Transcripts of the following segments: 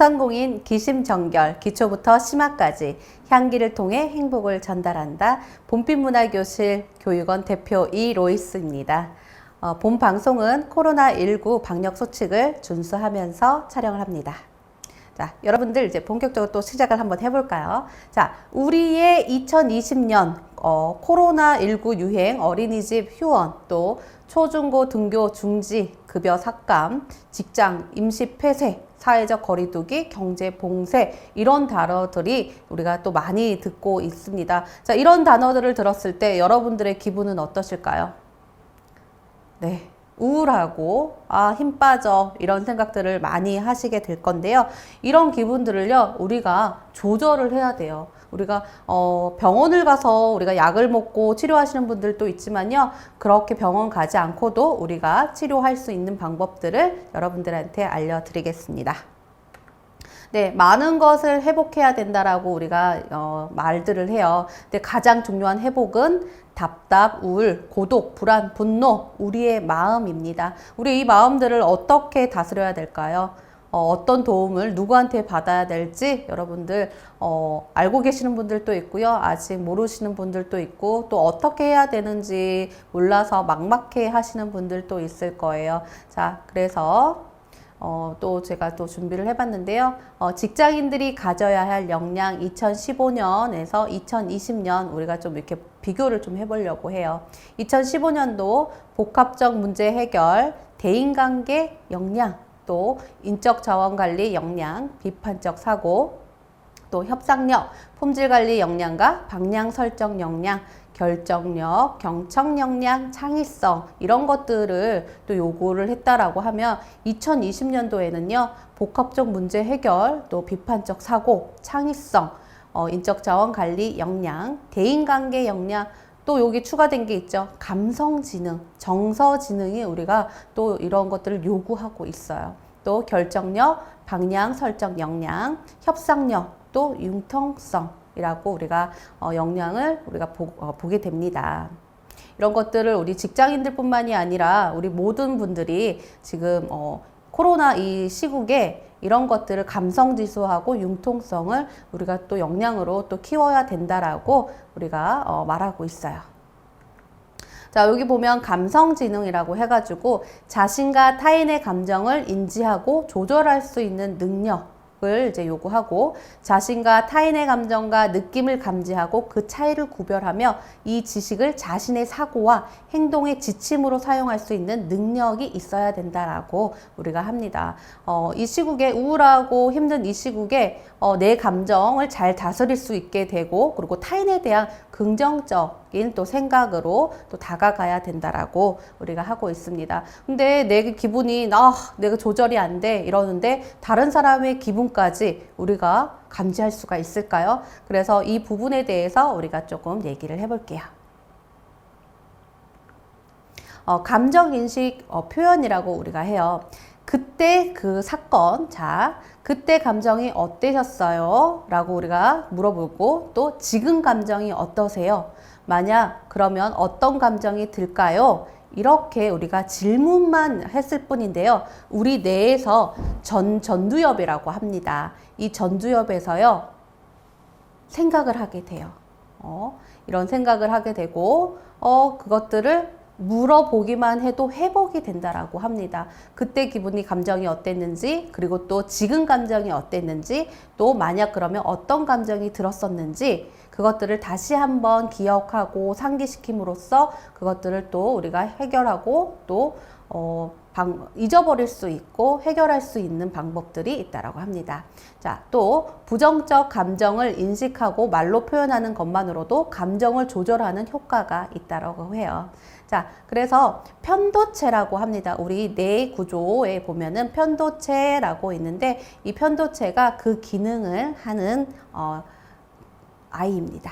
소상공인 기심정결, 기초부터 심화까지 향기를 통해 행복을 전달한다. 봄빛문화교실 교육원 대표 이로이스입니다. 본 방송은 코로나19 방역 소칙을 준수하면서 촬영을 합니다. 자, 여러분들 이제 본격적으로 또 시작을 한번 해볼까요? 자, 우리의 2020년 코로나19 유행, 어린이집 휴원, 또 초중고 등교 중지, 급여 삭감, 직장 임시 폐쇄, 사회적 거리두기, 경제 봉쇄, 이런 단어들이 우리가 또 많이 듣고 있습니다. 자, 이런 단어들을 들었을 때 여러분들의 기분은 어떠실까요? 네. 우울하고 힘 빠져 이런 생각들을 많이 하시게 될 건데요. 이런 기분들을요 우리가 조절을 해야 돼요. 우리가 병원을 가서 우리가 약을 먹고 치료하시는 분들도 있지만요, 그렇게 병원 가지 않고도 우리가 치료할 수 있는 방법들을 여러분들한테 알려드리겠습니다. 네, 많은 것을 회복해야 된다라고 우리가 말들을 해요. 근데 가장 중요한 회복은 답답, 우울, 고독, 불안, 분노, 우리의 마음입니다. 우리 이 마음들을 어떻게 다스려야 될까요? 어떤 도움을 누구한테 받아야 될지 여러분들 알고 계시는 분들도 있고요. 아직 모르시는 분들도 있고, 또 어떻게 해야 되는지 몰라서 막막해 하시는 분들도 있을 거예요. 자, 그래서 또 제가 또 준비를 해봤는데요. 직장인들이 가져야 할 역량 2015년에서 2020년 우리가 좀 이렇게 비교를 좀 해보려고 해요. 2015년도 복합적 문제 해결, 대인관계 역량, 또 인적 자원 관리 역량, 비판적 사고, 또 협상력, 품질 관리 역량과 방향 설정 역량, 결정력, 경청 역량, 창의성, 이런 것들을 또 요구를 했다라고 하면 2020년도에는요 복합적 문제 해결, 또 비판적 사고, 창의성, 인적 자원 관리 역량, 대인관계 역량, 또 여기 추가된 게 있죠. 감성지능, 정서지능이 우리가 또 이런 것들을 요구하고 있어요. 또 결정력, 방향 설정 역량, 협상력, 또 융통성이라고 우리가 역량을 우리가 보게 됩니다. 이런 것들을 우리 직장인들 뿐만이 아니라 우리 모든 분들이 지금 코로나 이 시국에 이런 것들을 감성지수하고 융통성을 우리가 또 역량으로 또 키워야 된다라고 우리가 말하고 있어요. 자, 여기 보면 감성지능이라고 해가지고 자신과 타인의 감정을 인지하고 조절할 수 있는 능력을 이제 요구하고, 자신과 타인의 감정과 느낌을 감지하고 그 차이를 구별하며 이 지식을 자신의 사고와 행동의 지침으로 사용할 수 있는 능력이 있어야 된다라고 우리가 합니다. 이 시국에 우울하고 힘든 이 시국에 내 감정을 잘 다스릴 수 있게 되고, 그리고 타인에 대한 긍정적인 또 생각으로 또 다가가야 된다라고 우리가 하고 있습니다. 근데 내 기분이 내가 조절이 안 돼 이러는데 다른 사람의 기분까지 우리가 감지할 수가 있을까요? 그래서 이 부분에 대해서 우리가 조금 얘기를 해볼게요. 감정인식 표현이라고 우리가 해요. 그때 그 사건, 자, 그때 감정이 어떠셨어요? 라고 우리가 물어보고, 또 지금 감정이 어떠세요? 만약 그러면 어떤 감정이 들까요? 이렇게 우리가 질문만 했을 뿐인데요. 우리 뇌에서 전두엽이라고 합니다. 이 전두엽에서요, 생각을 하게 돼요. 이런 생각을 하게 되고, 그것들을 물어보기만 해도 회복이 된다라고 합니다. 그때 기분이 감정이 어땠는지, 그리고 또 지금 감정이 어땠는지, 또 만약 그러면 어떤 감정이 들었었는지, 그것들을 다시 한번 기억하고 상기시킴으로써 그것들을 또 우리가 해결하고 또 잊어버릴 수 있고 해결할 수 있는 방법들이 있다라고 합니다. 자, 또 부정적 감정을 인식하고 말로 표현하는 것만으로도 감정을 조절하는 효과가 있다라고 해요. 자, 그래서 편도체라고 합니다. 우리 뇌 구조에 보면은 편도체라고 있는데, 이 편도체가 그 기능을 하는 아이입니다.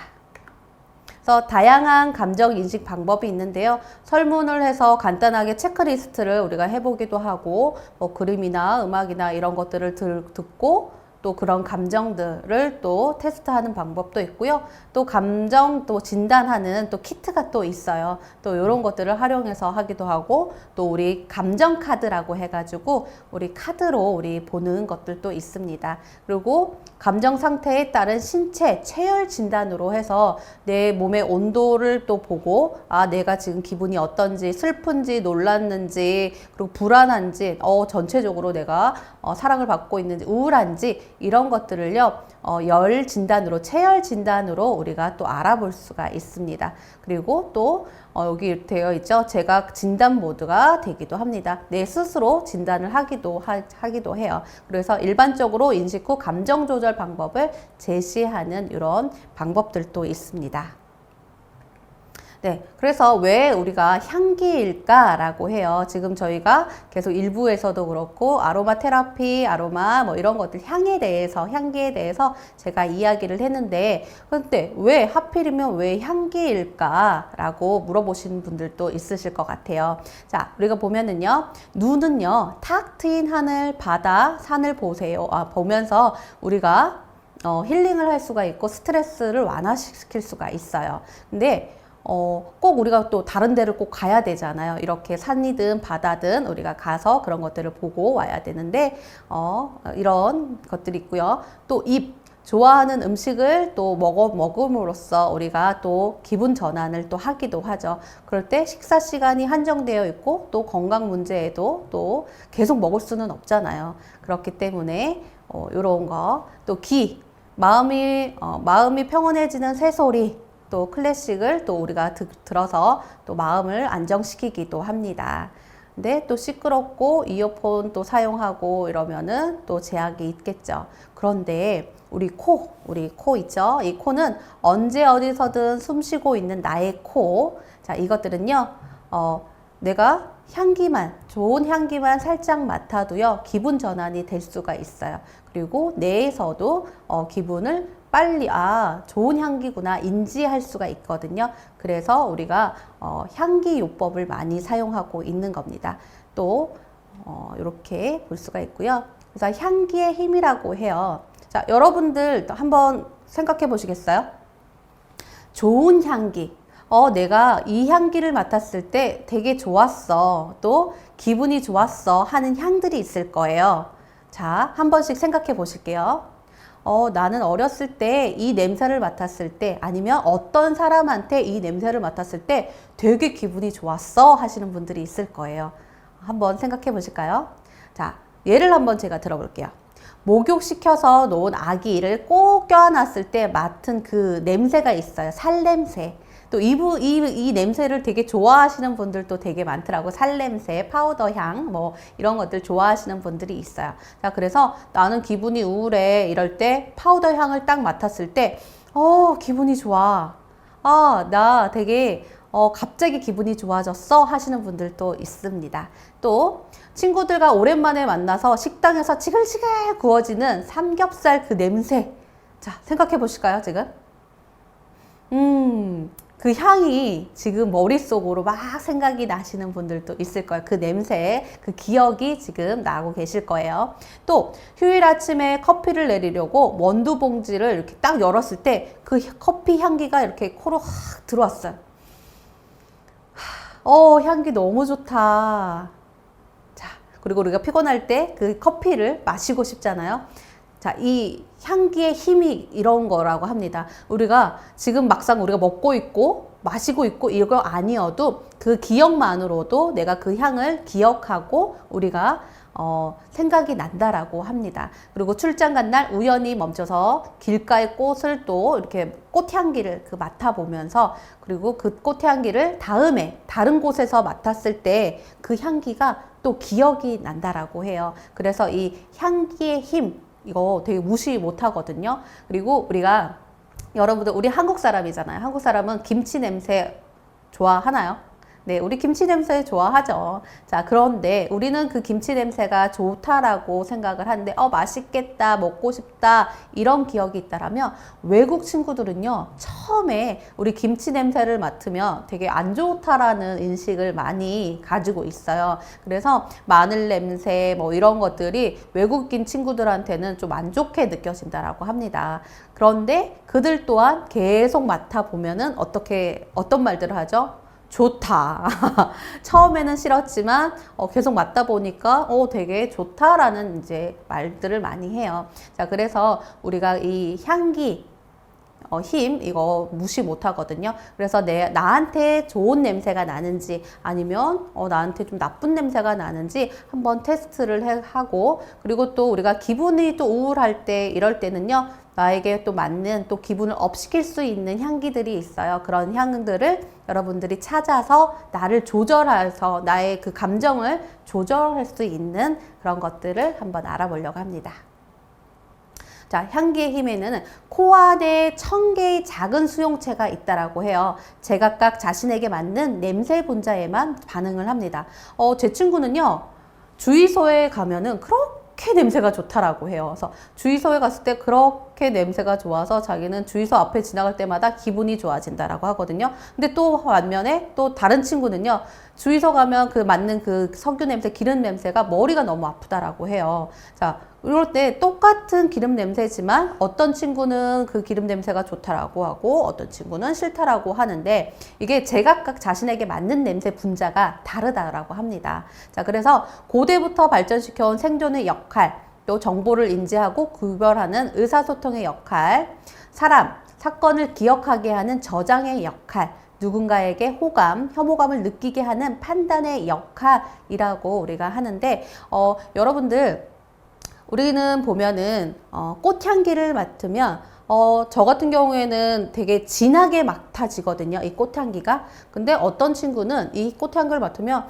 그래서 다양한 감정 인식 방법이 있는데요. 설문을 해서 간단하게 체크리스트를 우리가 해보기도 하고, 그림이나 음악이나 이런 것들을 듣고, 또 그런 감정들을 또 테스트하는 방법도 있고요. 또 감정 또 진단하는 또 키트가 또 있어요. 또 이런 것들을 활용해서 하기도 하고, 또 우리 감정 카드라고 해가지고 우리 카드로 우리 보는 것들도 있습니다. 그리고 감정 상태에 따른 신체 체열 진단으로 해서 내 몸의 온도를 또 보고, 아, 내가 지금 기분이 어떤지, 슬픈지, 놀랐는지, 그리고 불안한지, 전체적으로 내가 사랑을 받고 있는지, 우울한지, 이런 것들을요, 열 진단으로, 체열 진단으로 우리가 또 알아볼 수가 있습니다. 그리고 또 여기 되어 있죠. 제가 진단 모드가 되기도 합니다. 내 스스로 진단을 하기도 해요. 그래서 일반적으로 인식 후 감정 조절 방법을 제시하는 이런 방법들도 있습니다. 네, 그래서 왜 우리가 향기일까라고 해요. 지금 저희가 계속 일부에서도 그렇고 아로마 테라피, 아로마 뭐 이런 것들 향기에 대해서 제가 이야기를 했는데, 근데 왜 하필이면 왜 향기일까라고 물어보시는 분들도 있으실 것 같아요. 자, 우리가 보면은요, 눈은요, 탁 트인 하늘, 바다, 산을 보면서 우리가 힐링을 할 수가 있고 스트레스를 완화시킬 수가 있어요. 근데 꼭 우리가 또 다른 데를 꼭 가야 되잖아요. 이렇게 산이든 바다든 우리가 가서 그런 것들을 보고 와야 되는데, 이런 것들이 있고요. 또 좋아하는 음식을 또 먹음으로써 우리가 또 기분 전환을 또 하기도 하죠. 그럴 때 식사 시간이 한정되어 있고, 또 건강 문제에도 또 계속 먹을 수는 없잖아요. 그렇기 때문에, 요런 거. 또 마음이 평온해지는 새소리, 또 클래식을 또 우리가 들어서 또 마음을 안정시키기도 합니다. 근데 또 시끄럽고 이어폰 또 사용하고 이러면은 또 제약이 있겠죠. 그런데 우리 코 있죠? 이 코는 언제 어디서든 숨 쉬고 있는 나의 코. 자, 이것들은요, 내가 좋은 향기만 살짝 맡아도요, 기분 전환이 될 수가 있어요. 그리고 뇌에서도 기분을 빨리, 좋은 향기구나 인지할 수가 있거든요. 그래서 우리가 향기 요법을 많이 사용하고 있는 겁니다. 또 이렇게 볼 수가 있고요. 그래서 향기의 힘이라고 해요. 자, 여러분들 한번 생각해 보시겠어요? 좋은 향기. 내가 이 향기를 맡았을 때 되게 좋았어. 또 기분이 좋았어 하는 향들이 있을 거예요. 자, 한 번씩 생각해 보실게요. 나는 어렸을 때 이 냄새를 맡았을 때, 아니면 어떤 사람한테 이 냄새를 맡았을 때 되게 기분이 좋았어 하시는 분들이 있을 거예요. 한번 생각해 보실까요? 자, 예를 한번 제가 들어볼게요. 목욕시켜서 놓은 아기를 꼭 껴안았을 때 맡은 그 냄새가 있어요. 살냄새. 또 이 냄새를 되게 좋아하시는 분들도 되게 많더라고. 살냄새, 파우더 향, 뭐 이런 것들 좋아하시는 분들이 있어요. 자, 그래서 나는 기분이 우울해 이럴 때 파우더 향을 딱 맡았을 때 기분이 좋아. 나 되게 갑자기 기분이 좋아졌어 하시는 분들도 있습니다. 또 친구들과 오랜만에 만나서 식당에서 지글지글 구워지는 삼겹살 그 냄새. 자, 생각해 보실까요, 지금? 그 향이 지금 머릿속으로 막 생각이 나시는 분들도 있을 거예요. 그 냄새, 그 기억이 지금 나고 계실 거예요. 또 휴일 아침에 커피를 내리려고 원두 봉지를 이렇게 딱 열었을 때 그 커피 향기가 이렇게 코로 확 들어왔어요. 향기 너무 좋다. 자, 그리고 우리가 피곤할 때 그 커피를 마시고 싶잖아요. 자, 이 향기의 힘이 이런 거라고 합니다. 우리가 지금 막상 우리가 먹고 있고 마시고 있고 이거 아니어도 그 기억만으로도 내가 그 향을 기억하고 우리가 생각이 난다라고 합니다. 그리고 출장 간 날 우연히 멈춰서 길가의 꽃을 또 이렇게 꽃향기를 맡아보면서, 그리고 그 꽃향기를 다음에 다른 곳에서 맡았을 때 그 향기가 또 기억이 난다라고 해요. 그래서 이 향기의 힘, 이거 되게 무시 못 하거든요. 그리고 여러분들 우리 한국 사람이잖아요. 한국 사람은 김치 냄새 좋아하나요? 네, 우리 김치 냄새 좋아하죠. 자, 그런데 우리는 그 김치 냄새가 좋다라고 생각을 하는데, 맛있겠다, 먹고 싶다, 이런 기억이 있다라면, 외국 친구들은요, 처음에 우리 김치 냄새를 맡으면 되게 안 좋다라는 인식을 많이 가지고 있어요. 그래서 마늘 냄새, 뭐 이런 것들이 외국인 친구들한테는 좀 안 좋게 느껴진다라고 합니다. 그런데 그들 또한 계속 맡아보면은 어떤 말들을 하죠? 좋다. 처음에는 싫었지만 계속 맡다 보니까 되게 좋다라는 이제 말들을 많이 해요. 자, 그래서 우리가 이 향기 힘 이거 무시 못 하거든요. 그래서 나한테 좋은 냄새가 나는지 아니면 나한테 좀 나쁜 냄새가 나는지 한번 테스트를 하고, 그리고 또 우리가 기분이 또 우울할 때 이럴 때는요, 나에게 또 맞는 또 기분을 업시킬 수 있는 향기들이 있어요. 그런 향들을 여러분들이 찾아서 나를 조절해서 나의 그 감정을 조절할 수 있는 그런 것들을 한번 알아보려고 합니다. 자, 향기의 힘에는 코 안에 1000개의 작은 수용체가 있다라고 해요. 제각각 자신에게 맞는 냄새 분자에만 반응을 합니다. 제 친구는요, 주유소에 가면은 그렇게 냄새가 좋다라고 해요. 그래서 주유소에 갔을 때 그렇게 냄새가 좋아서 자기는 주유소 앞에 지나갈 때마다 기분이 좋아진다라고 하거든요. 근데 또 반면에 또 다른 친구는요, 주유소 가면 그 맞는 그 석유 냄새, 기름 냄새가 머리가 너무 아프다라고 해요. 자, 이럴 때 똑같은 기름 냄새지만 어떤 친구는 그 기름 냄새가 좋다라고 하고 어떤 친구는 싫다라고 하는데, 이게 제각각 자신에게 맞는 냄새 분자가 다르다라고 합니다. 자, 그래서 고대부터 발전시켜온 생존의 역할, 또 정보를 인지하고 구별하는 의사소통의 역할, 사건을 기억하게 하는 저장의 역할, 누군가에게 호감, 혐오감을 느끼게 하는 판단의 역할이라고 우리가 하는데, 여러분들, 우리는 보면은 꽃향기를 맡으면 저 같은 경우에는 되게 진하게 맡아지거든요, 이 꽃향기가. 근데 어떤 친구는 이 꽃향기를 맡으면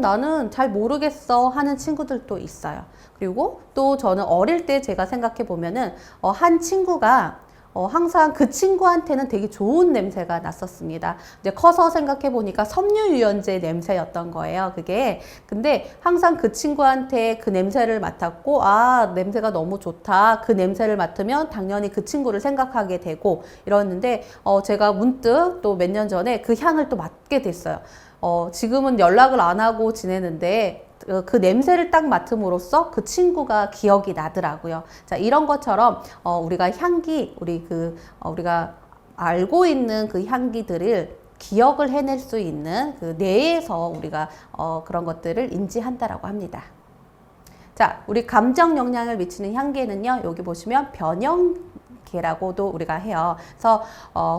나는 잘 모르겠어 하는 친구들도 있어요. 그리고 또 저는 어릴 때 제가 생각해 보면은 한 친구가 항상 그 친구한테는 되게 좋은 냄새가 났었습니다. 이제 커서 생각해 보니까 섬유유연제 냄새였던 거예요, 그게. 근데 항상 그 친구한테 그 냄새를 맡았고, 냄새가 너무 좋다. 그 냄새를 맡으면 당연히 그 친구를 생각하게 되고 이러는데, 제가 문득 또 몇 년 전에 그 향을 또 맡게 됐어요. 지금은 연락을 안 하고 지내는데, 그 냄새를 딱 맡음으로써 그 친구가 기억이 나더라고요. 자, 이런 것처럼 우리가 향기, 우리가 알고 있는 그 향기들을 기억을 해낼 수 있는 그 뇌에서 우리가 그런 것들을 인지한다라고 합니다. 자, 우리 감정 영향을 미치는 향기는요, 여기 보시면 변형계라고도 우리가 해요. 그래서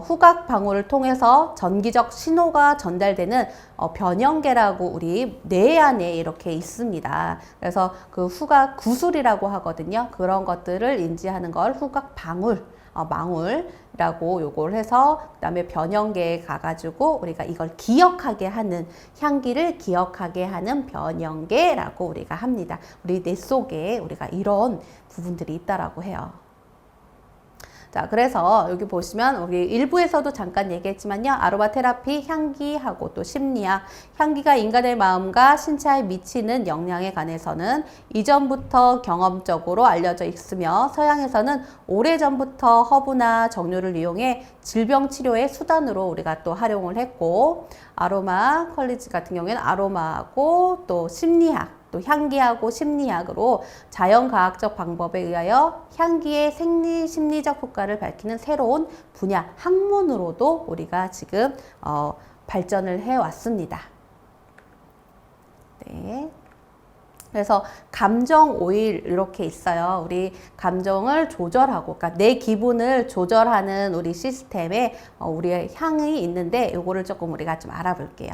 후각 방울을 통해서 전기적 신호가 전달되는 변형계라고 우리 뇌 안에 이렇게 있습니다. 그래서 그 후각 구슬이라고 하거든요. 그런 것들을 인지하는 걸 후각 방울, 망울이라고 요걸 해서 그다음에 변형계에 가가지고 우리가 이걸 기억하게 하는, 향기를 기억하게 하는 변형계라고 우리가 합니다. 우리 뇌 속에 우리가 이런 부분들이 있다라고 해요. 자, 그래서 여기 보시면 우리 일부에서도 잠깐 얘기했지만요, 아로마 테라피, 향기하고 또 심리학, 향기가 인간의 마음과 신체에 미치는 영향에 관해서는 이전부터 경험적으로 알려져 있으며, 서양에서는 오래전부터 허브나 정류를 이용해 질병 치료의 수단으로 우리가 또 활용을 했고, 아로마 컬리지 같은 경우에는 아로마하고 또 심리학, 또 향기하고 심리학으로 자연과학적 방법에 의하여 향기의 생리심리적 효과를 밝히는 새로운 분야, 학문으로도 우리가 지금 발전을 해왔습니다. 네. 그래서 감정 오일 이렇게 있어요. 우리 감정을 조절하고, 그러니까 내 기분을 조절하는 우리 시스템에 우리의 향이 있는데, 요거를 조금 우리가 좀 알아볼게요.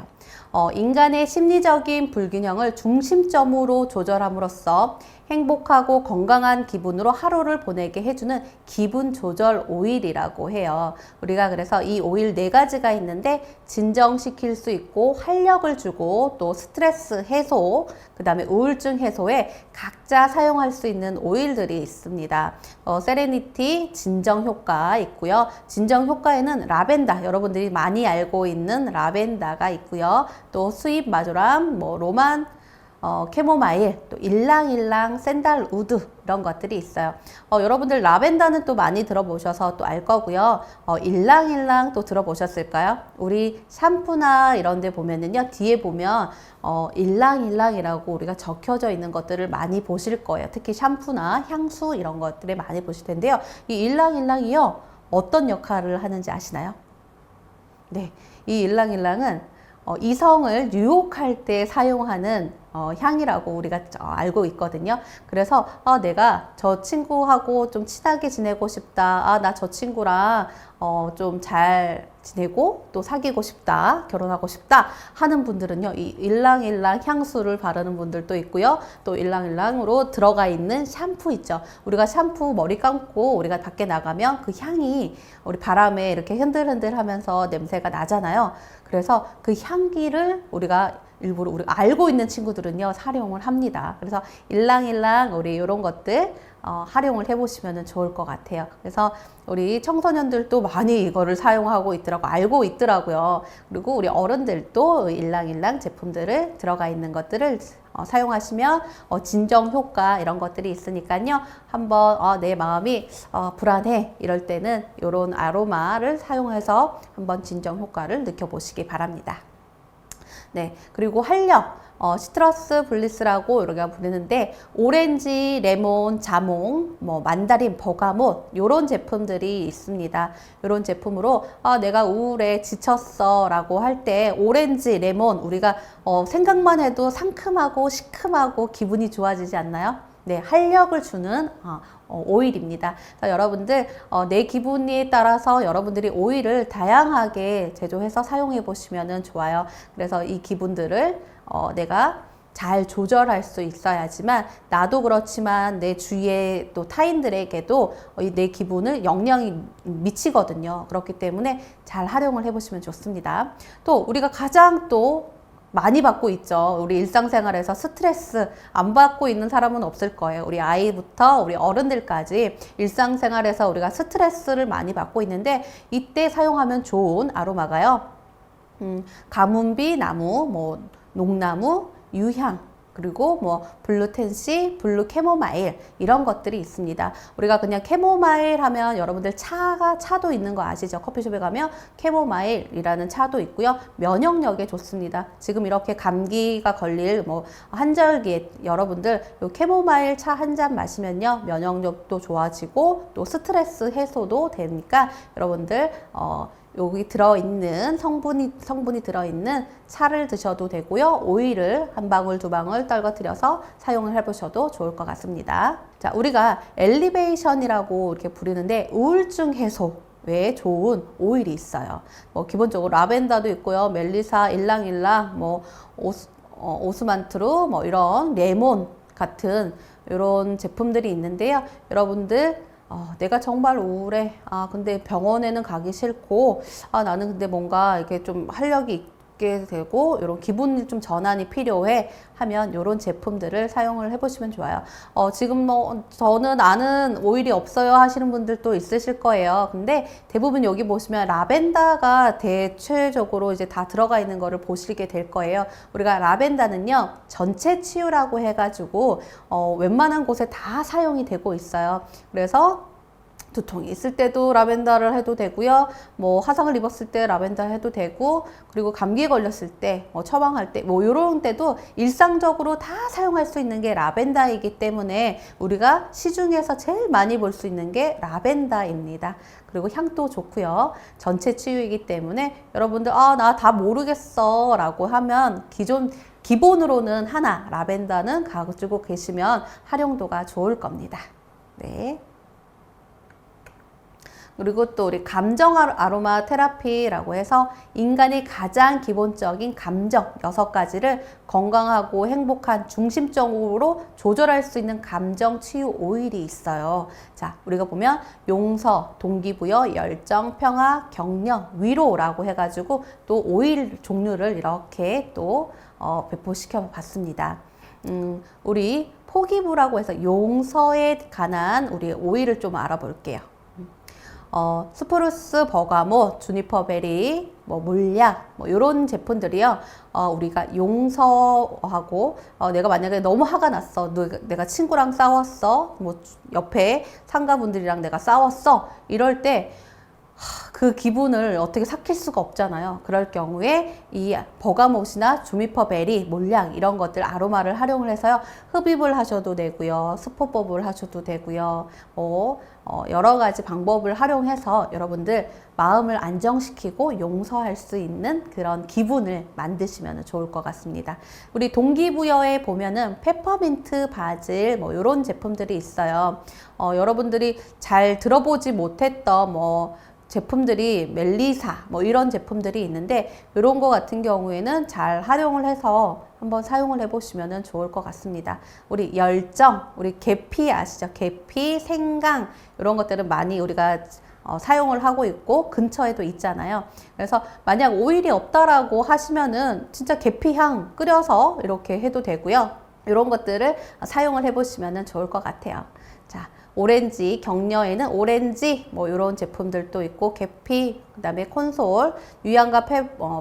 인간의 심리적인 불균형을 중심점으로 조절함으로써 행복하고 건강한 기분으로 하루를 보내게 해주는 기분 조절 오일이라고 해요. 우리가 그래서 이 오일 4가지가 있는데, 진정시킬 수 있고 활력을 주고 또 스트레스 해소, 그 다음에 우울증 우울증 해소에 각자 사용할 수 있는 오일들이 있습니다. 세레니티 진정 효과 있고요. 진정 효과에는 라벤더, 여러분들이 많이 알고 있는 라벤더가 있고요. 또 스윗 마조람, 로만, 캐모마일, 또 일랑일랑, 샌달우드 이런 것들이 있어요. 여러분들 라벤더는 또 많이 들어보셔서 또 알 거고요. 일랑일랑 또 들어보셨을까요? 우리 샴푸나 이런 데 보면은요, 뒤에 보면 일랑일랑이라고 우리가 적혀져 있는 것들을 많이 보실 거예요. 특히 샴푸나 향수 이런 것들을 많이 보실 텐데요. 이 일랑일랑이요, 어떤 역할을 하는지 아시나요? 네, 이 일랑일랑은 이성을 유혹할 때 사용하는 향이라고 우리가 알고 있거든요. 그래서 내가 저 친구하고 좀 친하게 지내고 싶다. 나 저 친구랑 좀 잘 지내고 또 사귀고 싶다. 결혼하고 싶다 하는 분들은요. 이 일랑일랑 향수를 바르는 분들도 있고요. 또 일랑일랑으로 들어가 있는 샴푸 있죠. 우리가 샴푸 머리 감고 우리가 밖에 나가면 그 향이 우리 바람에 이렇게 흔들흔들 하면서 냄새가 나잖아요. 그래서 그 향기를 우리가 알고 있는 친구들은요, 활용을 합니다. 그래서 일랑일랑 우리 이런 것들 활용을 해보시면 좋을 것 같아요. 그래서 우리 청소년들도 많이 이거를 사용하고 있더라고, 알고 있더라고요. 그리고 우리 어른들도 일랑일랑 제품들을 들어가 있는 것들을 사용하시면 진정 효과 이런 것들이 있으니까요. 한번 내 마음이 불안해 이럴 때는 이런 아로마를 사용해서 한번 진정 효과를 느껴보시기 바랍니다. 네, 그리고 활력, 시트러스 블리스라고 우리가 부르는데 오렌지, 레몬, 자몽, 만다린, 버가못 이런 제품들이 있습니다. 이런 제품으로 내가 우울해 지쳤어 라고 할 때 오렌지, 레몬 우리가 생각만 해도 상큼하고 시큼하고 기분이 좋아지지 않나요? 네, 활력을 주는 오일입니다. 여러분들 내 기분에 따라서 여러분들이 오일을 다양하게 제조해서 사용해 보시면 좋아요. 그래서 이 기분들을 내가 잘 조절할 수 있어야지만 나도 그렇지만 내 주위의 또 타인들에게도 내 기분을 영향이 미치거든요. 그렇기 때문에 잘 활용을 해보시면 좋습니다. 또 우리가 가장 또 많이 받고 있죠. 우리 일상생활에서 스트레스 안 받고 있는 사람은 없을 거예요. 우리 아이부터 우리 어른들까지 일상생활에서 우리가 스트레스를 많이 받고 있는데 이때 사용하면 좋은 아로마가요. 가문비 나무, 녹나무, 유향, 그리고 블루텐시, 블루 캐모마일 이런 것들이 있습니다. 우리가 그냥 캐모마일 하면 여러분들 차도 있는 거 아시죠? 커피숍에 가면 캐모마일이라는 차도 있고요. 면역력에 좋습니다. 지금 이렇게 감기가 걸릴 한절기에 여러분들 요 캐모마일 차 한 잔 마시면요. 면역력도 좋아지고 또 스트레스 해소도 되니까 여러분들 여기 들어있는 성분이 들어있는 차를 드셔도 되고요. 오일을 한 방울 두 방울 떨궈뜨려서 사용을 해보셔도 좋을 것 같습니다. 자, 우리가 엘리베이션이라고 이렇게 부르는데 우울증 해소에 좋은 오일이 있어요. 기본적으로 라벤더도 있고요. 멜리사, 일랑일랑, 오스만트루, 이런 레몬 같은 이런 제품들이 있는데요. 여러분들 내가 정말 우울해. 근데 병원에는 가기 싫고, 나는 근데 뭔가 이렇게 좀 활력이 있게 되고, 이런 기분 좀 전환이 필요해 하면 이런 제품들을 사용을 해보시면 좋아요. 지금 저는 아는 오일이 없어요 하시는 분들도 있으실 거예요. 근데 대부분 여기 보시면 라벤더가 대체적으로 이제 다 들어가 있는 거를 보시게 될 거예요. 우리가 라벤더는요, 전체 치유라고 해가지고, 웬만한 곳에 다 사용이 되고 있어요. 그래서 두통이 있을 때도 라벤더를 해도 되고요. 화상을 입었을 때 라벤더 해도 되고, 그리고 감기에 걸렸을 때, 처방할 때, 요런 때도 일상적으로 다 사용할 수 있는 게 라벤더이기 때문에 우리가 시중에서 제일 많이 볼 수 있는 게 라벤더입니다. 그리고 향도 좋고요. 전체 치유이기 때문에 여러분들 나 다 모르겠어 라고 하면 기본으로는 하나 라벤더는 가지고 계시면 활용도가 좋을 겁니다. 네. 그리고 또 우리 감정 아로마 테라피라고 해서 인간이 가장 기본적인 감정 6가지를 건강하고 행복한 중심적으로 조절할 수 있는 감정 치유 오일이 있어요. 자, 우리가 보면 용서, 동기부여, 열정, 평화, 격려, 위로라고 해가지고 또 오일 종류를 이렇게 또 배포시켜 봤습니다. 우리 포기부라고 해서 용서에 관한 우리 오일을 좀 알아볼게요. 스프루스, 버가못, 주니퍼 베리, 뭐 물약, 뭐 이런 제품들이요. 우리가 용서하고 내가 만약에 너무 화가 났어, 내가 친구랑 싸웠어, 뭐 옆에 상가분들이랑 내가 싸웠어, 이럴 때 그 기분을 어떻게 삭힐 수가 없잖아요. 그럴 경우에 이 버가못이나 주미퍼 베리, 몰약 이런 것들 아로마를 활용을 해서요. 흡입을 하셔도 되고요. 스포법을 하셔도 되고요. 여러 가지 방법을 활용해서 여러분들 마음을 안정시키고 용서할 수 있는 그런 기분을 만드시면 좋을 것 같습니다. 우리 동기부여에 보면은 페퍼민트, 바질 뭐 이런 제품들이 있어요. 여러분들이 잘 들어보지 못했던 제품들이 멜리사 뭐 이런 제품들이 있는데 이런 거 같은 경우에는 잘 활용을 해서 한번 사용을 해 보시면 좋을 것 같습니다. 우리 열정, 우리 계피 아시죠? 계피, 생강 이런 것들은 많이 우리가 사용을 하고 있고 근처에도 있잖아요. 그래서 만약 오일이 없다라고 하시면은 진짜 계피향 끓여서 이렇게 해도 되고요. 이런 것들을 사용을 해 보시면 좋을 것 같아요. 자, 오렌지, 격려에는 오렌지 뭐 이런 제품들도 있고 계피, 그 다음에 콘솔, 유향과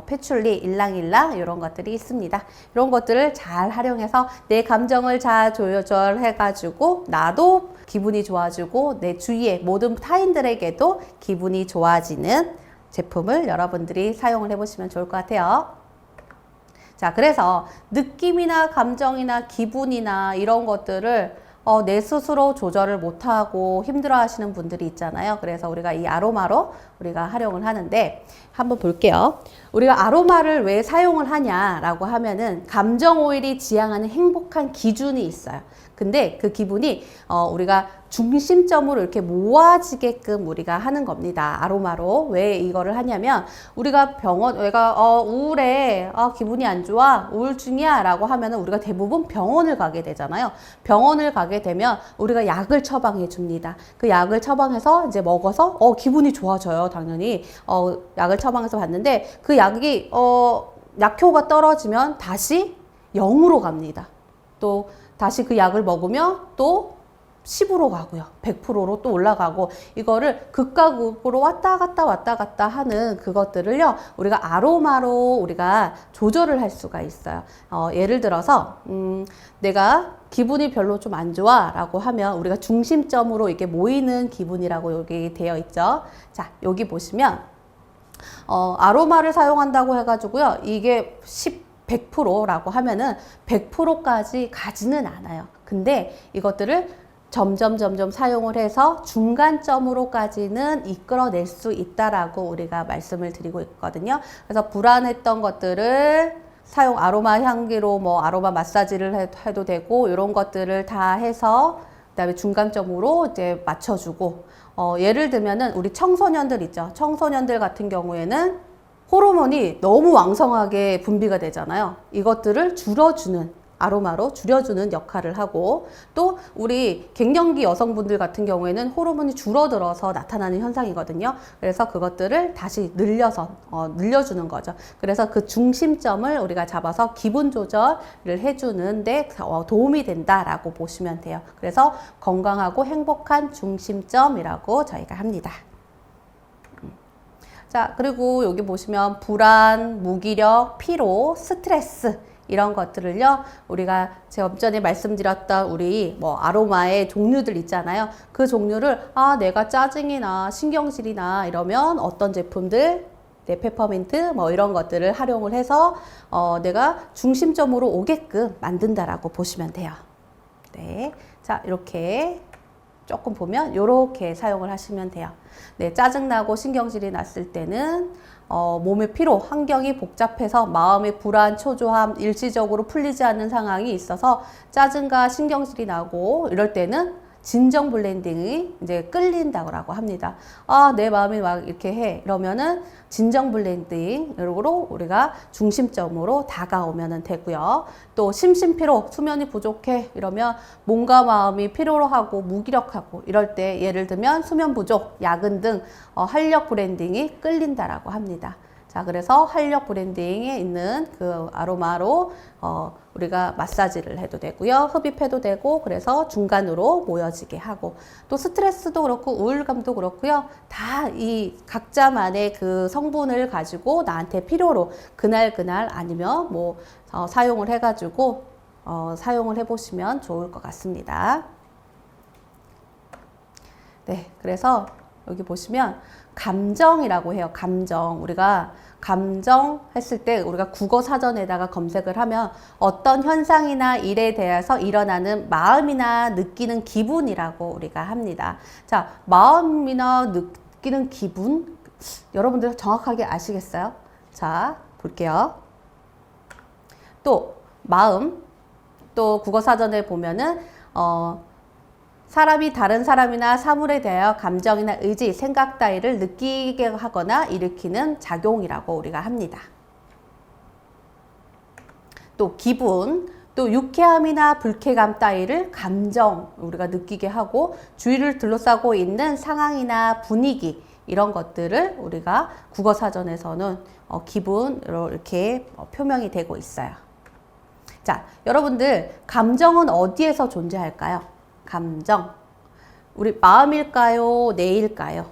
패출리, 일랑일랑 이런 것들이 있습니다. 이런 것들을 잘 활용해서 내 감정을 잘 조절해 가지고 나도 기분이 좋아지고 내 주위의 모든 타인들에게도 기분이 좋아지는 제품을 여러분들이 사용을 해 보시면 좋을 것 같아요. 자, 그래서 느낌이나 감정이나 기분이나 이런 것들을 내 스스로 조절을 못하고 힘들어 하시는 분들이 있잖아요. 그래서 우리가 이 아로마로 우리가 활용을 하는데 한번 볼게요. 우리가 아로마를 왜 사용을 하냐라고 하면은 감정 오일이 지향하는 행복한 기준이 있어요. 근데 그 기분이 우리가 중심점으로 이렇게 모아지게끔 우리가 하는 겁니다. 아로마로. 왜 이거를 하냐면 우리가 내가 우울해, 기분이 안 좋아, 우울증이야 라고 하면은 우리가 대부분 병원을 가게 되잖아요. 병원을 가게 되면 우리가 약을 처방해 줍니다. 그 약을 처방해서 이제 먹어서 기분이 좋아져요. 당연히 약을 처방해서 봤는데 그 약이 약효가 떨어지면 다시 0으로 갑니다. 또 다시 그 약을 먹으면 또 10으로 가고요. 100%로 또 올라가고 이거를 극과 극으로 왔다 갔다 하는 그것들을요. 우리가 아로마로 우리가 조절을 할 수가 있어요. 예를 들어서 내가 기분이 별로 좀 안 좋아 라고 하면 우리가 중심점으로 이렇게 모이는 기분이라고 여기 되어 있죠. 자, 여기 보시면 아로마를 사용한다고 해가지고요. 이게 100%라고 하면은 100%까지 가지는 않아요. 근데 이것들을 점점 사용을 해서 중간점으로까지는 이끌어낼 수 있다라고 우리가 말씀을 드리고 있거든요. 그래서 불안했던 것들을 아로마 향기로 아로마 마사지를 해도 되고 이런 것들을 다 해서 그다음에 중간점으로 이제 맞춰주고 예를 들면은 우리 청소년들 있죠. 청소년들 같은 경우에는 호르몬이 너무 왕성하게 분비가 되잖아요. 이것들을 줄여주는 아로마로 줄여주는 역할을 하고 또 우리 갱년기 여성분들 같은 경우에는 호르몬이 줄어들어서 나타나는 현상이거든요. 그래서 그것들을 다시 늘려주는 거죠. 그래서 그 중심점을 우리가 잡아서 기분 조절을 해주는데 도움이 된다라고 보시면 돼요. 그래서 건강하고 행복한 중심점이라고 저희가 합니다. 자, 그리고 여기 보시면 불안, 무기력, 피로, 스트레스 이런 것들을요, 우리가 제가 전에 말씀드렸던 우리 아로마의 종류들 있잖아요. 그 종류를 내가 짜증이 나, 신경질이 나 이러면 어떤 제품들, 페퍼민트 이런 것들을 활용을 해서 내가 중심점으로 오게끔 만든다라고 보시면 돼요. 네, 자, 이렇게 조금 보면 이렇게 사용을 하시면 돼요. 네, 짜증나고 신경질이 났을 때는 몸의 피로, 환경이 복잡해서 마음의 불안, 초조함, 일시적으로 풀리지 않는 상황이 있어서 짜증과 신경질이 나고 이럴 때는 진정 블렌딩이 이제 끌린다고 합니다. 내 마음이 막 이렇게 해. 이러면은 진정 블렌딩으로 우리가 중심점으로 다가오면 되고요. 또 심신피로, 수면이 부족해. 이러면 몸과 마음이 피로하고 무기력하고 이럴 때 예를 들면 수면 부족, 야근 등 활력 블렌딩이 끌린다라고 합니다. 자, 그래서 활력 브랜딩에 있는 그 아로마로 우리가 마사지를 해도 되고요. 흡입해도 되고, 그래서 중간으로 모여지게 하고, 또 스트레스도 그렇고 우울감도 그렇고요. 다 이 각자만의 그 성분을 가지고 나한테 필요로 그날 아니면 뭐 사용을 해가지고 사용을 해보시면 좋을 것 같습니다. 네, 그래서 여기 보시면 감정이라고 해요. 감정. 우리가 감정 했을 때 우리가 국어 사전에다가 검색을 하면 어떤 현상이나 일에 대해서 일어나는 마음이나 느끼는 기분이라고 우리가 합니다. 자, 마음이나 느끼는 기분? 여러분들 정확하게 아시겠어요? 자, 볼게요. 또 마음, 또 국어 사전에 보면은 사람이 다른 사람이나 사물에 대하여 감정이나 의지, 생각 따위를 느끼게 하거나 일으키는 작용이라고 우리가 합니다. 또 기분, 또 유쾌함이나 불쾌감 따위를 감정, 우리가 느끼게 하고 주위를 둘러싸고 있는 상황이나 분위기, 이런 것들을 우리가 국어사전에서는 기분으로 이렇게 표명이 되고 있어요. 자, 여러분들 감정은 어디에서 존재할까요? 감정. 우리 마음일까요? 뇌일까요?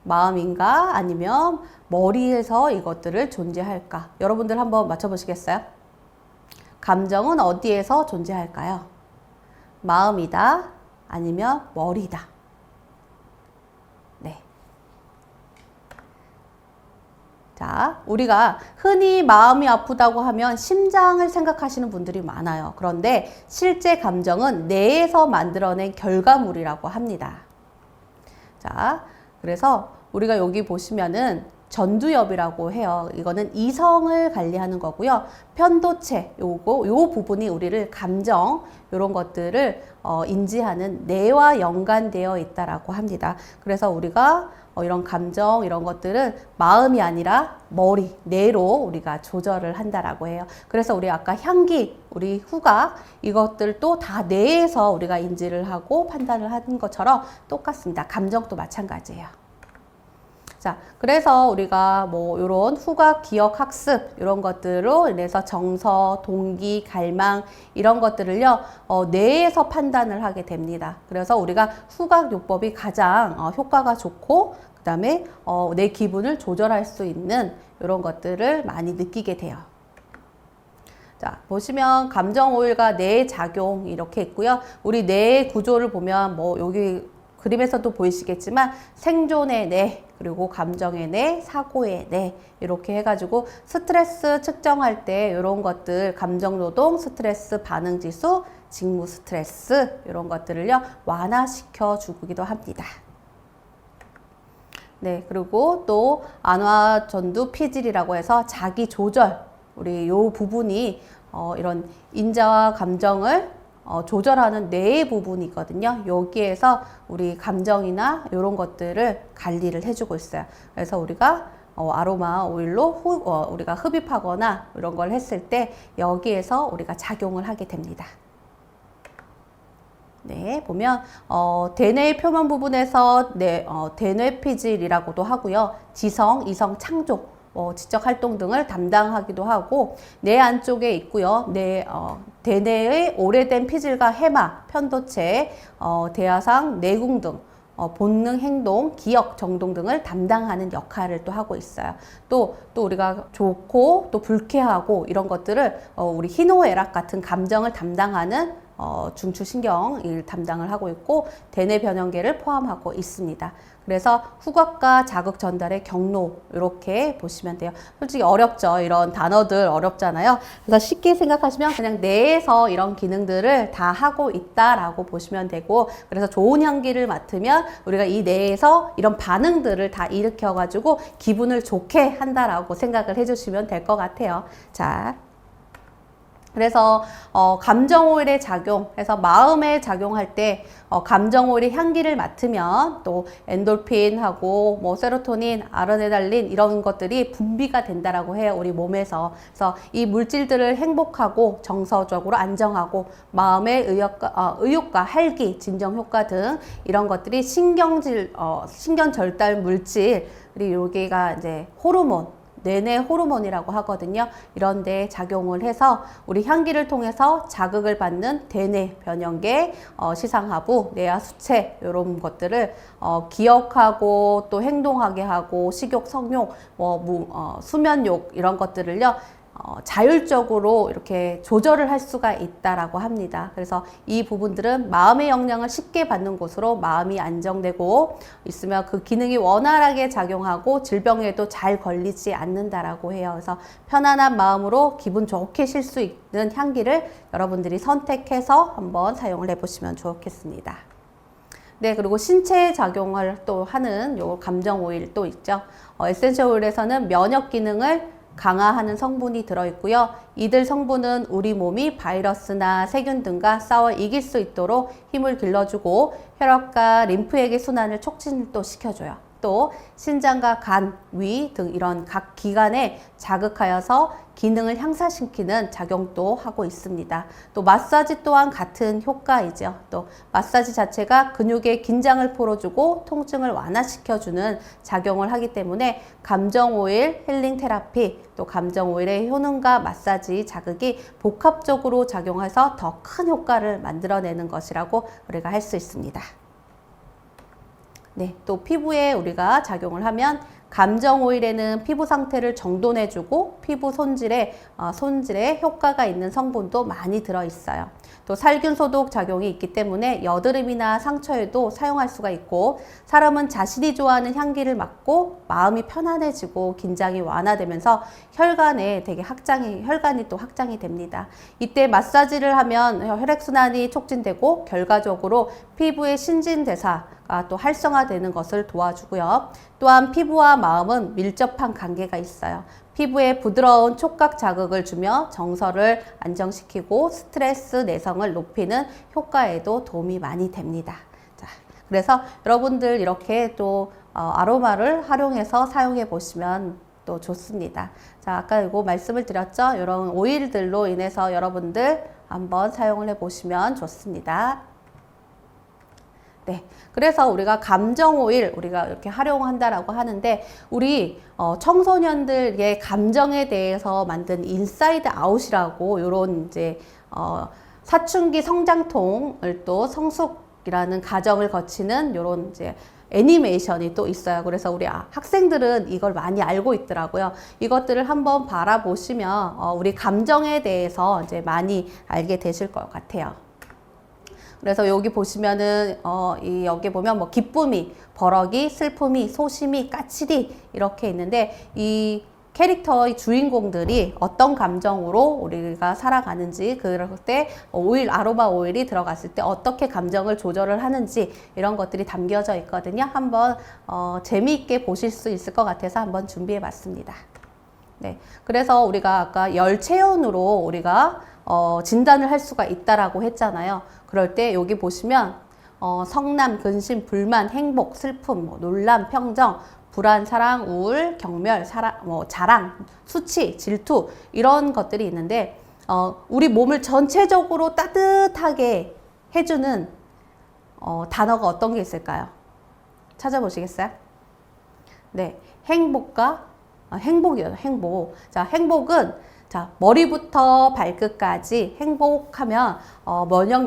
마음인가? 아니면 머리에서 이것들을 존재할까? 여러분들 한번 맞춰보시겠어요? 감정은 어디에서 존재할까요? 마음이다? 아니면 머리다? 네. 자, 우리가 흔히 마음이 아프다고 하면 심장을 생각하시는 분들이 많아요. 그런데 실제 감정은 뇌에서 만들어낸 결과물이라고 합니다. 자, 그래서 우리가 여기 보시면은 전두엽이라고 해요. 이거는 이성을 관리하는 거고요. 편도체, 요 부분이 우리를 감정, 요런 것들을 인지하는 뇌와 연관되어 있다라고 합니다. 그래서 우리가 이런 감정, 이런 것들은 마음이 아니라 머리, 뇌로 우리가 조절을 한다라고 해요. 그래서 우리 아까 향기, 우리 후각, 이것들도 다 뇌에서 우리가 인지를 하고 판단을 하는 것처럼 똑같습니다. 감정도 마찬가지예요. 자, 그래서 우리가 뭐 이런 후각, 기억, 학습 이런 것들로 인해서 정서, 동기, 갈망 이런 것들을요 뇌에서 판단을 하게 됩니다. 그래서 우리가 후각요법이 가장 효과가 좋고 그 다음에 내 기분을 조절할 수 있는 이런 것들을 많이 느끼게 돼요. 자, 보시면 감정 오일과 뇌의 작용 이렇게 있고요. 우리 뇌의 구조를 보면 뭐 여기 그림에서도 보이시겠지만 생존의 뇌, 그리고 감정의 뇌, 사고의 뇌 이렇게 해가지고 스트레스 측정할 때 이런 것들 감정노동, 스트레스 반응지수, 직무 스트레스 이런 것들을요 완화시켜 주기도 합니다. 네, 그리고 또 안화전두 피질이라고 해서 자기 조절, 우리 요 부분이 이런 인자와 감정을 조절하는 뇌의 부분이거든요. 여기에서 우리 감정이나 이런 것들을 관리를 해주고 있어요. 그래서 우리가 아로마 오일로 우리가 흡입하거나 이런 걸 했을 때 여기에서 우리가 작용을 하게 됩니다. 네, 보면 대뇌 표면 부분에서 대뇌 피질이라고도 하고요. 지성, 이성, 창조, 지적 활동 등을 담당하기도 하고 뇌 안쪽에 있고요. 대뇌의 오래된 피질과 해마, 편도체, 대하상, 내궁 등 본능, 행동, 기억, 정동 등을 담당하는 역할을 또 하고 있어요. 또 우리가 좋고 또 불쾌하고 이런 것들을 우리 희노애락 같은 감정을 담당하는 중추신경을 담당을 하고 있고 대뇌 변형계를 포함하고 있습니다. 그래서 후각과 자극 전달의 경로 이렇게 보시면 돼요. 솔직히 어렵죠. 이런 단어들 어렵잖아요. 그래서 쉽게 생각하시면 그냥 뇌에서 이런 기능들을 다 하고 있다라고 보시면 되고 그래서 좋은 향기를 맡으면 우리가 이 뇌에서 이런 반응들을 다 일으켜가지고 기분을 좋게 한다라고 생각을 해주시면 될 것 같아요. 자. 그래서 감정 오일의 작용, 해서 마음에 작용할 때 감정 오일의 향기를 맡으면 또 엔돌핀하고 뭐 세로토닌, 아드레날린 이런 것들이 분비가 된다라고 해요. 우리 몸에서. 그래서 이 물질들을 행복하고 정서적으로 안정하고 마음의 의욕과 활기, 진정 효과 등 이런 것들이 신경 절달 물질, 그리고 여기가 이제 호르몬 내내 호르몬이라고 하거든요. 이런 데 작용을 해서 우리 향기를 통해서 자극을 받는 대뇌, 변연계, 시상하부, 내하 수체 이런 것들을 기억하고 또 행동하게 하고 식욕, 성욕, 수면욕 이런 것들을요. 자율적으로 이렇게 조절을 할 수가 있다라고 합니다. 그래서 이 부분들은 마음의 영향을 쉽게 받는 곳으로 마음이 안정되고 있으면 그 기능이 원활하게 작용하고 질병에도 잘 걸리지 않는다라고 해요. 그래서 편안한 마음으로 기분 좋게 쉴 수 있는 향기를 여러분들이 선택해서 한번 사용을 해보시면 좋겠습니다. 네, 그리고 신체 작용을 또 하는 요 감정 오일 또 있죠. 에센셜 오일에서는 면역 기능을 강화하는 성분이 들어있고요. 이들 성분은 우리 몸이 바이러스나 세균 등과 싸워 이길 수 있도록 힘을 길러주고 혈압과 림프액의 순환을 촉진도 시켜줘요. 또 신장과 간, 위 등 이런 각 기관에 자극하여서 기능을 향상시키는 작용도 하고 있습니다. 또 마사지 또한 같은 효과이죠. 또 마사지 자체가 근육의 긴장을 풀어주고 통증을 완화시켜주는 작용을 하기 때문에 감정 오일, 힐링 테라피, 또 감정 오일의 효능과 마사지 자극이 복합적으로 작용해서 더 큰 효과를 만들어내는 것이라고 우리가 할 수 있습니다. 네, 또 피부에 우리가 작용을 하면 감정 오일에는 피부 상태를 정돈해주고 피부 손질에 효과가 있는 성분도 많이 들어있어요. 또 살균 소독 작용이 있기 때문에 여드름이나 상처에도 사용할 수가 있고 사람은 자신이 좋아하는 향기를 맡고 마음이 편안해지고 긴장이 완화되면서 혈관이 또 확장이 됩니다. 이때 마사지를 하면 혈액순환이 촉진되고 결과적으로 피부의 신진대사가 또 활성화되는 것을 도와주고요. 또한 피부와 마음은 밀접한 관계가 있어요. 피부에 부드러운 촉각 자극을 주며 정서를 안정시키고 스트레스 내성을 높이는 효과에도 도움이 많이 됩니다. 자, 그래서 여러분들 이렇게 또 아로마를 활용해서 사용해 보시면 또 좋습니다. 자, 아까 이거 말씀을 드렸죠? 이런 오일들로 인해서 여러분들 한번 사용을 해 보시면 좋습니다. 네, 그래서 우리가 감정 오일 우리가 이렇게 활용한다라고 하는데 우리 청소년들의 감정에 대해서 만든 인사이드 아웃이라고 이런 이제 사춘기 성장통을 또 성숙이라는 과정을 거치는 이런 이제 애니메이션이 또 있어요. 그래서 우리 학생들은 이걸 많이 알고 있더라고요. 이것들을 한번 바라보시면 우리 감정에 대해서 이제 많이 알게 되실 것 같아요. 그래서 여기 보시면은 여기 보면 뭐 기쁨이, 버럭이, 슬픔이, 소심이, 까칠이 이렇게 있는데 이 캐릭터의 주인공들이 어떤 감정으로 우리가 살아가는지 그럴 때 아로마 오일이 들어갔을 때 어떻게 감정을 조절을 하는지 이런 것들이 담겨져 있거든요. 한번 재미있게 보실 수 있을 것 같아서 한번 준비해 봤습니다. 네, 그래서 우리가 아까 열 체온으로 우리가 진단을 할 수가 있다라고 했잖아요. 그럴 때 여기 보시면 성남, 근심, 불만, 행복, 슬픔, 놀람, 평정, 불안, 사랑, 우울, 경멸, 자랑, 수치, 질투 이런 것들이 있는데 우리 몸을 전체적으로 따뜻하게 해주는 단어가 어떤 게 있을까요? 찾아보시겠어요? 네, 행복이요, 행복. 자, 행복은 머리부터 발끝까지 행복하면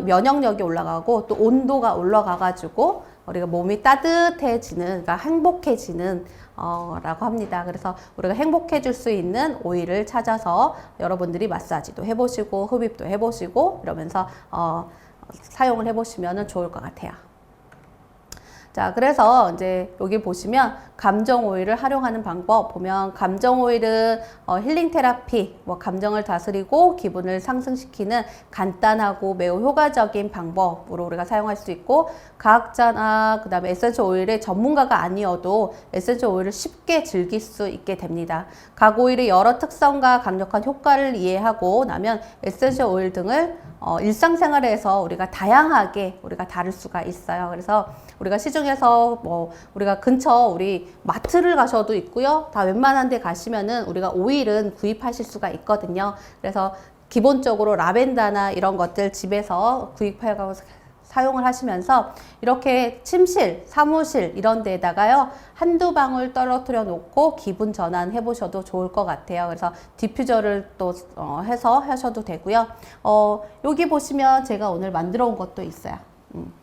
면역력이 올라가고 또 온도가 올라가가지고 우리가 몸이 따뜻해지는, 그러니까 행복해지는 라고 합니다. 그래서 우리가 행복해질 수 있는 오일을 찾아서 여러분들이 마사지도 해보시고 흡입도 해보시고 이러면서 사용을 해보시면 좋을 것 같아요. 자, 그래서 이제 여기 보시면 감정 오일을 활용하는 방법 보면 감정 오일은 힐링 테라피, 감정을 다스리고 기분을 상승시키는 간단하고 매우 효과적인 방법으로 우리가 사용할 수 있고 과학자나 그 다음에 에센셜 오일의 전문가가 아니어도 에센셜 오일을 쉽게 즐길 수 있게 됩니다. 각 오일의 여러 특성과 강력한 효과를 이해하고 나면 에센셜 오일 등을 일상생활에서 우리가 다양하게 우리가 다룰 수가 있어요. 그래서 우리가 시중에서 우리가 근처 우리 마트를 가셔도 있고요. 다 웬만한 데 가시면은 우리가 오일은 구입하실 수가 있거든요. 그래서 기본적으로 라벤더나 이런 것들 집에서 구입하고 사용을 하시면서 이렇게 침실, 사무실 이런 데다가요 한두 방울 떨어뜨려 놓고 기분 전환 해보셔도 좋을 것 같아요. 그래서 디퓨저를 또 해서 하셔도 되고요. 여기 보시면 제가 오늘 만들어 온 것도 있어요.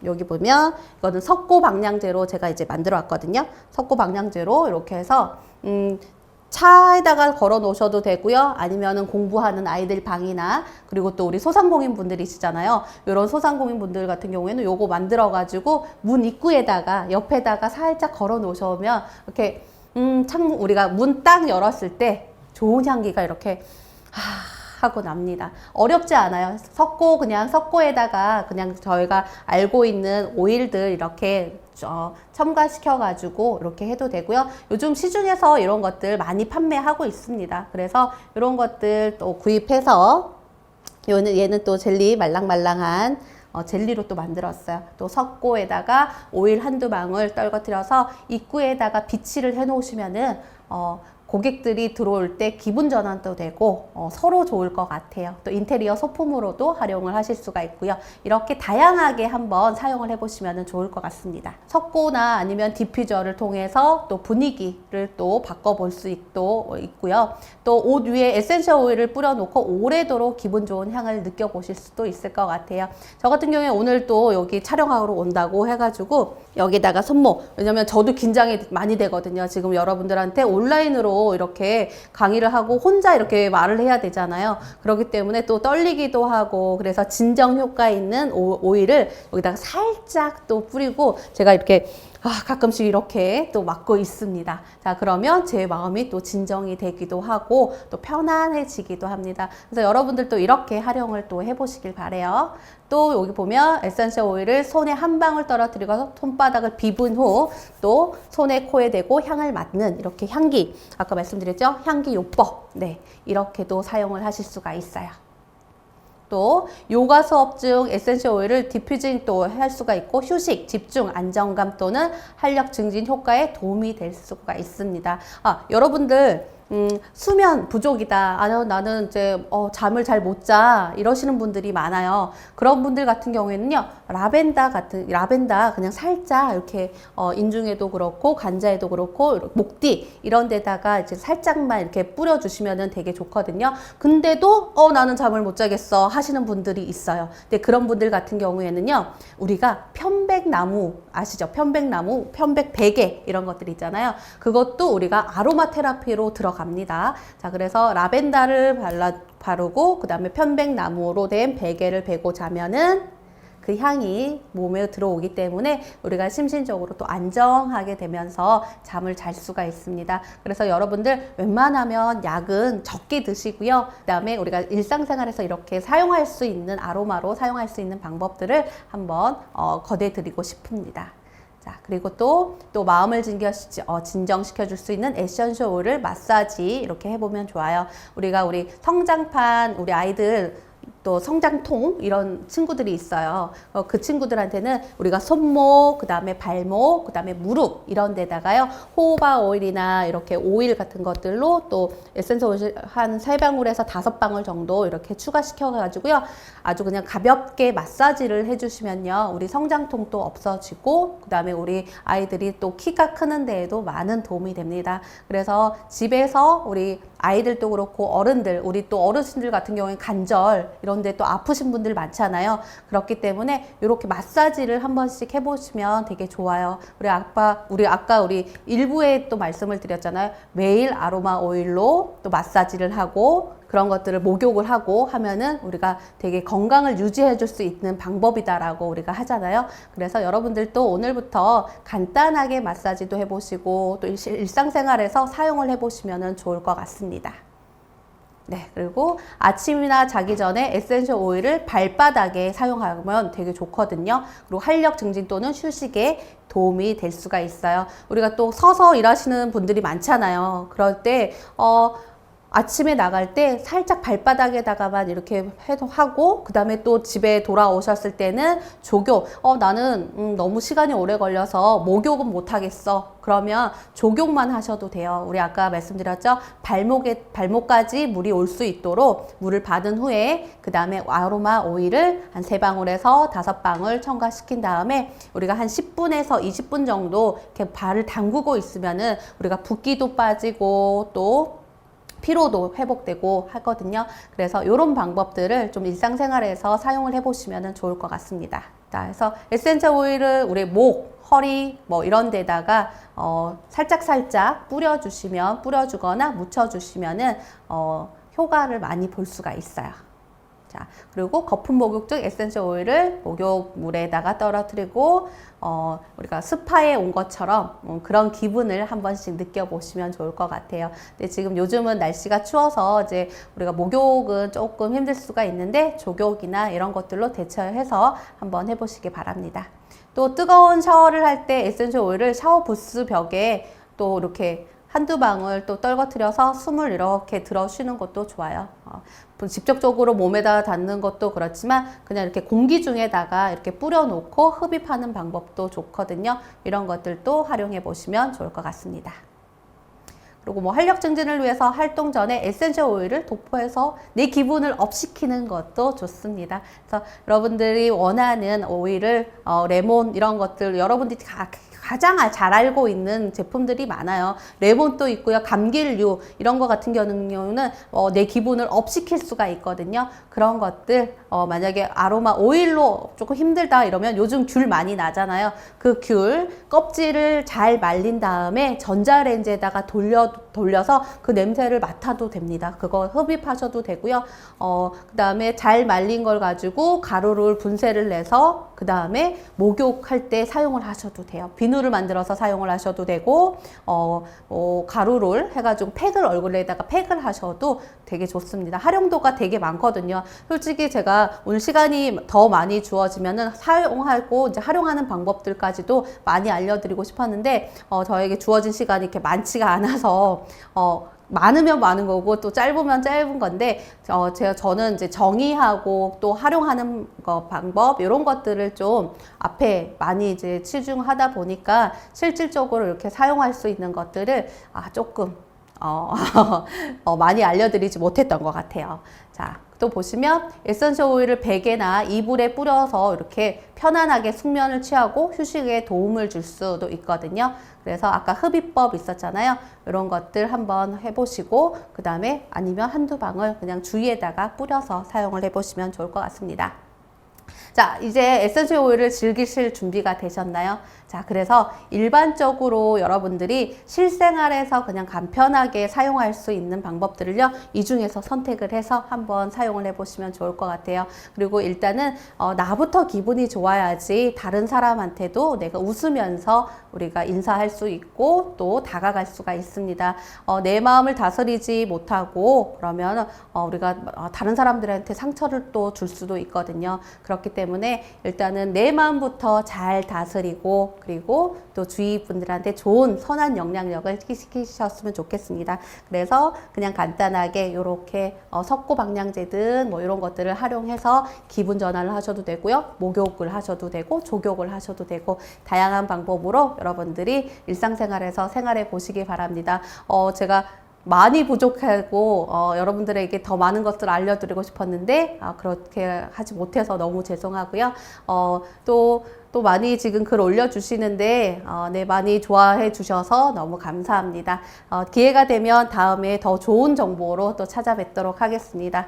여기 보면 이거는 석고 방향제로 제가 이제 만들어 왔거든요. 석고 방향제로 이렇게 해서 차에다가 걸어 놓으셔도 되고요. 아니면은 공부하는 아이들 방이나 그리고 또 우리 소상공인 분들이시잖아요. 이런 소상공인 분들 같은 경우에는 요거 만들어 가지고 문 입구에다가 옆에다가 살짝 걸어 놓으시면 이렇게 창문 우리가 문 딱 열었을 때 좋은 향기가 이렇게 하고 납니다. 어렵지 않아요. 석고 그냥 석고에다가 그냥 저희가 알고 있는 오일들 이렇게 첨가시켜 가지고 이렇게 해도 되고요. 요즘 시중에서 이런 것들 많이 판매하고 있습니다. 그래서 이런 것들 또 구입해서 얘는 또 젤리 말랑말랑한 젤리로 또 만들었어요. 또 석고에다가 오일 한두 방울 떨궈뜨려서 입구에다가 비치를 해 놓으시면은 고객들이 들어올 때 기분 전환도 되고 서로 좋을 것 같아요. 또 인테리어 소품으로도 활용을 하실 수가 있고요. 이렇게 다양하게 한번 사용을 해보시면 좋을 것 같습니다. 석고나 아니면 디퓨저를 통해서 또 분위기를 또 바꿔볼 수 있고요. 또 옷 위에 에센셜 오일을 뿌려놓고 오래도록 기분 좋은 향을 느껴보실 수도 있을 것 같아요. 저 같은 경우에 오늘 또 여기 촬영하러 온다고 해가지고 여기다가 손목, 왜냐면 저도 긴장이 많이 되거든요. 지금 여러분들한테 온라인으로 이렇게 강의를 하고 혼자 이렇게 말을 해야 되잖아요. 그렇기 때문에 또 떨리기도 하고 그래서 진정 효과 있는 오일을 여기다가 살짝 또 뿌리고 제가 이렇게 가끔씩 이렇게 또 맡고 있습니다. 자, 그러면 제 마음이 또 진정이 되기도 하고 또 편안해지기도 합니다. 그래서 여러분들도 이렇게 활용을 또 해보시길 바래요. 또 여기 보면 에센셜 오일을 손에 한 방울 떨어뜨리고 손바닥을 비분 후 또 손에 코에 대고 향을 맡는 이렇게 향기, 아까 말씀드렸죠? 향기 요법. 네, 이렇게도 사용을 하실 수가 있어요. 또 요가 수업 중 에센셜 오일을 디퓨징 또 할 수가 있고 휴식, 집중, 안정감 또는 활력 증진 효과에 도움이 될 수가 있습니다. 여러분들 수면 부족이다. 나는 이제 잠을 잘 못 자. 이러시는 분들이 많아요. 그런 분들 같은 경우에는요. 라벤더 그냥 살짝 이렇게 인중에도 그렇고 간자에도 그렇고 목뒤 이런 데다가 이제 살짝만 이렇게 뿌려 주시면은 되게 좋거든요. 근데도 나는 잠을 못 자겠어 하시는 분들이 있어요. 근데 그런 분들 같은 경우에는요. 우리가 편백나무 아시죠? 편백나무, 편백베개 이런 것들 있잖아요. 그것도 우리가 아로마 테라피로 들어갑니다. 자, 그래서 라벤더를 바르고 그 다음에 편백나무로 된 베개를 베고 자면은 그 향이 몸에 들어오기 때문에 우리가 심신적으로 또 안정하게 되면서 잠을 잘 수가 있습니다. 그래서 여러분들 웬만하면 약은 적게 드시고요. 그 다음에 우리가 일상생활에서 이렇게 사용할 수 있는 아로마로 사용할 수 있는 방법들을 한번 거대드리고 싶습니다. 자, 그리고 또 마음을 진정시켜 줄 수 있는 에센셜 오일을 마사지 이렇게 해보면 좋아요. 우리 성장판, 우리 아이들 또 성장통 이런 친구들이 있어요. 그 친구들한테는 우리가 손목, 그 다음에 발목, 그 다음에 무릎 이런 데다가요. 호호바 오일이나 이렇게 오일 같은 것들로 또 에센스 오일 한 3방울에서 5방울 정도 이렇게 추가시켜 가지고요. 아주 그냥 가볍게 마사지를 해주시면요. 우리 성장통도 없어지고 그 다음에 우리 아이들이 또 키가 크는 데에도 많은 도움이 됩니다. 그래서 집에서 우리 아이들도 그렇고 어른들, 우리 또 어르신들 같은 경우에 관절 이런 데 또 아프신 분들 많잖아요. 그렇기 때문에 이렇게 마사지를 한 번씩 해보시면 되게 좋아요. 우리 아까 일부에 또 말씀을 드렸잖아요. 매일 아로마 오일로 또 마사지를 하고 그런 것들을 목욕을 하고 하면은 우리가 되게 건강을 유지해 줄 수 있는 방법이다라고 우리가 하잖아요. 그래서 여러분들도 오늘부터 간단하게 마사지도 해보시고 또 일상생활에서 사용을 해보시면 좋을 것 같습니다. 네, 그리고 아침이나 자기 전에 에센셜 오일을 발바닥에 사용하면 되게 좋거든요. 그리고 활력 증진 또는 휴식에 도움이 될 수가 있어요. 우리가 또 서서 일하시는 분들이 많잖아요. 그럴 때 아침에 나갈 때 살짝 발바닥에다가만 이렇게 하고 그 다음에 또 집에 돌아오셨을 때는 조교, 나는 너무 시간이 오래 걸려서 목욕은 못 하겠어. 그러면 조욕만 하셔도 돼요. 우리 아까 말씀드렸죠? 발목까지 물이 올 수 있도록 물을 받은 후에 그 다음에 아로마 오일을 한 3방울에서 5방울 첨가시킨 다음에 우리가 한 10분에서 20분 정도 이렇게 발을 담그고 있으면은 우리가 붓기도 빠지고 또 피로도 회복되고 하거든요. 그래서 이런 방법들을 좀 일상생활에서 사용을 해보시면 좋을 것 같습니다. 자, 그래서 에센셜 오일을 우리 목, 허리 뭐 이런 데다가 살짝 뿌려주거나 묻혀주시면은 효과를 많이 볼 수가 있어요. 자, 그리고 거품 목욕증 에센셜 오일을 목욕물에다가 떨어뜨리고 우리가 스파에 온 것처럼 그런 기분을 한 번씩 느껴보시면 좋을 것 같아요. 근데 지금 요즘은 날씨가 추워서 이제 우리가 목욕은 조금 힘들 수가 있는데 조욕이나 이런 것들로 대처해서 한번 해보시기 바랍니다. 또 뜨거운 샤워를 할 때 에센셜 오일을 샤워 부스 벽에 또 이렇게 한두 방울 또 떨궈뜨려서 숨을 이렇게 들어 쉬는 것도 좋아요. 직접적으로 몸에다 닿는 것도 그렇지만 그냥 이렇게 공기 중에다가 이렇게 뿌려놓고 흡입하는 방법도 좋거든요. 이런 것들도 활용해 보시면 좋을 것 같습니다. 그리고 뭐 활력 증진을 위해서 활동 전에 에센셜 오일을 도포해서 내 기분을 업시키는 것도 좋습니다. 그래서 여러분들이 원하는 오일을 레몬 이런 것들 여러분들이 가장 잘 알고 있는 제품들이 많아요. 레몬도 있고요. 감귤류 이런 거 같은 경우는 내 기분을 업시킬 수가 있거든요. 그런 것들 만약에 아로마 오일로 조금 힘들다 이러면 요즘 귤 많이 나잖아요. 그 귤 껍질을 잘 말린 다음에 전자레인지에다가 돌려서 그 냄새를 맡아도 됩니다. 그거 흡입하셔도 되고요. 그 다음에 잘 말린 걸 가지고 가루를 분쇄를 내서 그 다음에 목욕할 때 사용을 하셔도 돼요. 비누를 만들어서 사용을 하셔도 되고 가루를 해가지고 얼굴에다가 팩을 하셔도 되게 좋습니다. 활용도가 되게 많거든요. 솔직히 제가 오늘 시간이 더 많이 주어지면은 사용하고 이제 활용하는 방법들까지도 많이 알려드리고 싶었는데 저에게 주어진 시간이 이렇게 많지가 않아서 많으면 많은 거고 또 짧으면 짧은 건데 저는 이제 정의하고 또 활용하는 방법 이런 것들을 좀 앞에 많이 이제 치중하다 보니까 실질적으로 이렇게 사용할 수 있는 것들을 조금 많이 알려드리지 못했던 것 같아요. 자, 또 보시면 에센셜 오일을 베개나 이불에 뿌려서 이렇게 편안하게 숙면을 취하고 휴식에 도움을 줄 수도 있거든요. 그래서 아까 흡입법 있었잖아요. 이런 것들 한번 해보시고 그 다음에 아니면 한두 방울 그냥 주위에다가 뿌려서 사용을 해보시면 좋을 것 같습니다. 자, 이제 에센셜 오일을 즐기실 준비가 되셨나요? 자, 그래서 일반적으로 여러분들이 실생활에서 그냥 간편하게 사용할 수 있는 방법들을요, 이 중에서 선택을 해서 한번 사용을 해보시면 좋을 것 같아요. 그리고 일단은 나부터 기분이 좋아야지 다른 사람한테도 내가 웃으면서 우리가 인사할 수 있고 또 다가갈 수가 있습니다. 내 마음을 다스리지 못하고 그러면 우리가 다른 사람들한테 상처를 또 줄 수도 있거든요. 그렇기 때문에 일단은 내 마음부터 잘 다스리고 그리고 또 주위 분들한테 좋은 선한 영향력을 시키셨으면 좋겠습니다. 그래서 그냥 간단하게 이렇게 석고방향제든 뭐 이런 것들을 활용해서 기분 전환을 하셔도 되고요. 목욕을 하셔도 되고 조욕을 하셔도 되고 다양한 방법으로 여러분들이 일상생활에서 생활해 보시기 바랍니다. 제가 많이 부족하고 여러분들에게 더 많은 것들을 알려드리고 싶었는데 그렇게 하지 못해서 너무 죄송하고요. 또 많이 지금 글 올려주시는데 네, 많이 좋아해 주셔서 너무 감사합니다. 기회가 되면 다음에 더 좋은 정보로 또 찾아뵙도록 하겠습니다.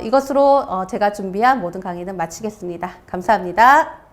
이것으로 제가 준비한 모든 강의는 마치겠습니다. 감사합니다.